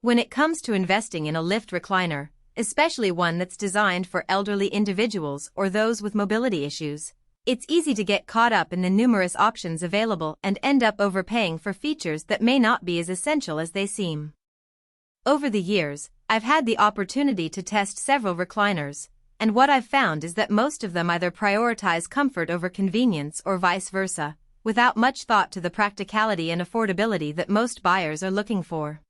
When it comes to investing in a lift recliner, especially one that's designed for elderly individuals or those with mobility issues, it's easy to get caught up in the numerous options available and end up overpaying for features that may not be as essential as they seem. Over the years, I've had the opportunity to test several recliners, and what I've found is that most of them either prioritize comfort over convenience or vice versa, without much thought to the practicality and affordability that most buyers are looking for.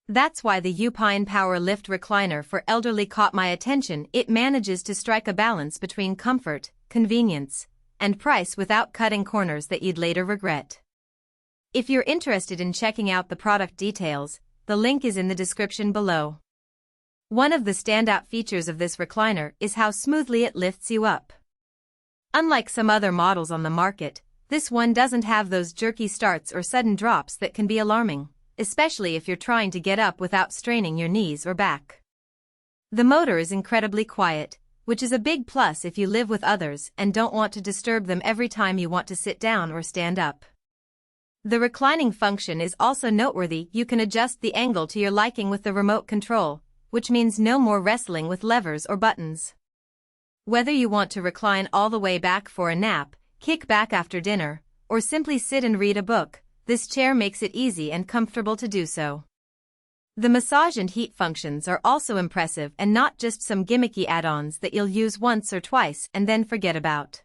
That's why the UOPYNE Power Lift Recliner for elderly caught my attention. It manages to strike a balance between comfort, convenience, and price without cutting corners that you'd later regret. If you're interested in checking out the product details, the link is in the description below. One of the standout features of this recliner is how smoothly it lifts you up. Unlike some other models on the market, this one doesn't have those jerky starts or sudden drops that can be alarming, especially if you're trying to get up without straining your knees or back. The motor is incredibly quiet, which is a big plus if you live with others and don't want to disturb them every time you want to sit down or stand up. The reclining function is also noteworthy. You can adjust the angle to your liking with the remote control, which means no more wrestling with levers or buttons. Whether you want to recline all the way back for a nap, kick back after dinner, or simply sit and read a book, this chair makes it easy and comfortable to do so. The massage and heat functions are also impressive and not just some gimmicky add-ons that you'll use once or twice and then forget about.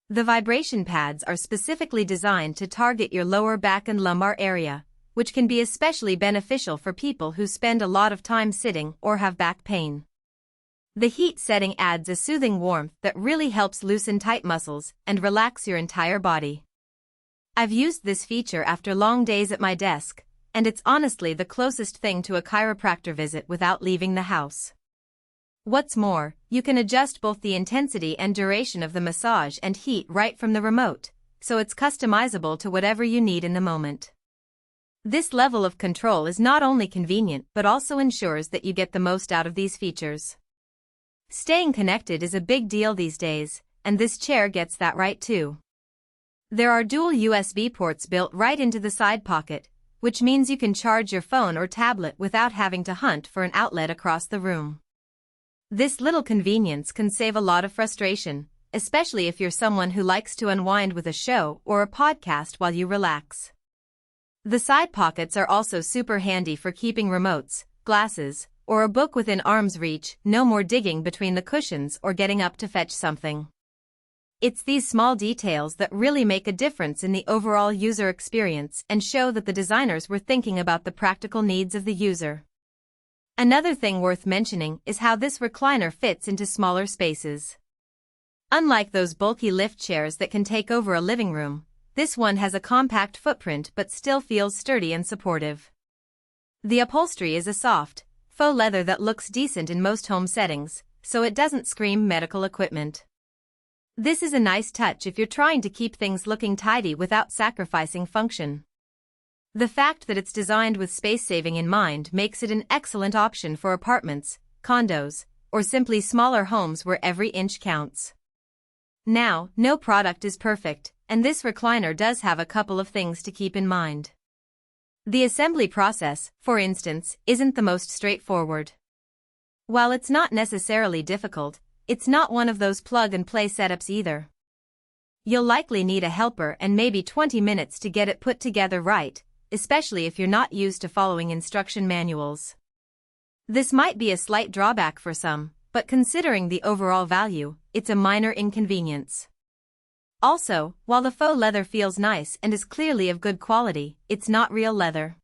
The vibration pads are specifically designed to target your lower back and lumbar area, which can be especially beneficial for people who spend a lot of time sitting or have back pain. The heat setting adds a soothing warmth that really helps loosen tight muscles and relax your entire body. I've used this feature after long days at my desk, and it's honestly the closest thing to a chiropractor visit without leaving the house. What's more, you can adjust both the intensity and duration of the massage and heat right from the remote, so it's customizable to whatever you need in the moment. This level of control is not only convenient but also ensures that you get the most out of these features. Staying connected is a big deal these days, and this chair gets that right too. There are dual USB ports built right into the side pocket, which means you can charge your phone or tablet without having to hunt for an outlet across the room. This little convenience can save a lot of frustration, especially if you're someone who likes to unwind with a show or a podcast while you relax. The side pockets are also super handy for keeping remotes, glasses, or a book within arm's reach. No more digging between the cushions or getting up to fetch something. It's these small details that really make a difference in the overall user experience and show that the designers were thinking about the practical needs of the user. Another thing worth mentioning is how this recliner fits into smaller spaces. Unlike those bulky lift chairs that can take over a living room, this one has a compact footprint but still feels sturdy and supportive. The upholstery is a soft, faux leather that looks decent in most home settings, so it doesn't scream medical equipment. This is a nice touch if you're trying to keep things looking tidy without sacrificing function. The fact that it's designed with space saving in mind makes it an excellent option for apartments, condos, or simply smaller homes where every inch counts. Now, no product is perfect, and this recliner does have a couple of things to keep in mind. The assembly process, for instance, isn't the most straightforward. While it's not necessarily difficult, it's not one of those plug-and-play setups either. You'll likely need a helper and maybe 20 minutes to get it put together right, especially if you're not used to following instruction manuals. This might be a slight drawback for some, but considering the overall value, it's a minor inconvenience. Also, while the faux leather feels nice and is clearly of good quality, it's not real leather.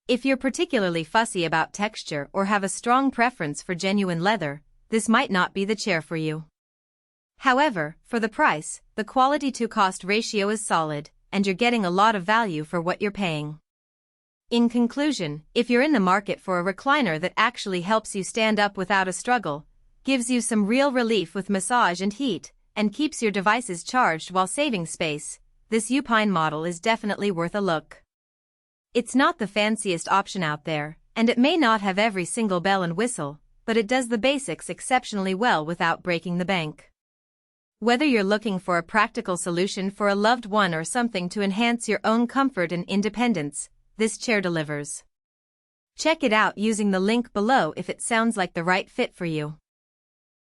If you're particularly fussy about texture or have a strong preference for genuine leather, this might not be the chair for you. However, for the price, the quality-to-cost ratio is solid, and you're getting a lot of value for what you're paying. In conclusion, if you're in the market for a recliner that actually helps you stand up without a struggle, gives you some real relief with massage and heat, and keeps your devices charged while saving space, this UOPYNE model is definitely worth a look. It's not the fanciest option out there, and it may not have every single bell and whistle, but it does the basics exceptionally well without breaking the bank. Whether you're looking for a practical solution for a loved one or something to enhance your own comfort and independence, this chair delivers. Check it out using the link below if it sounds like the right fit for you.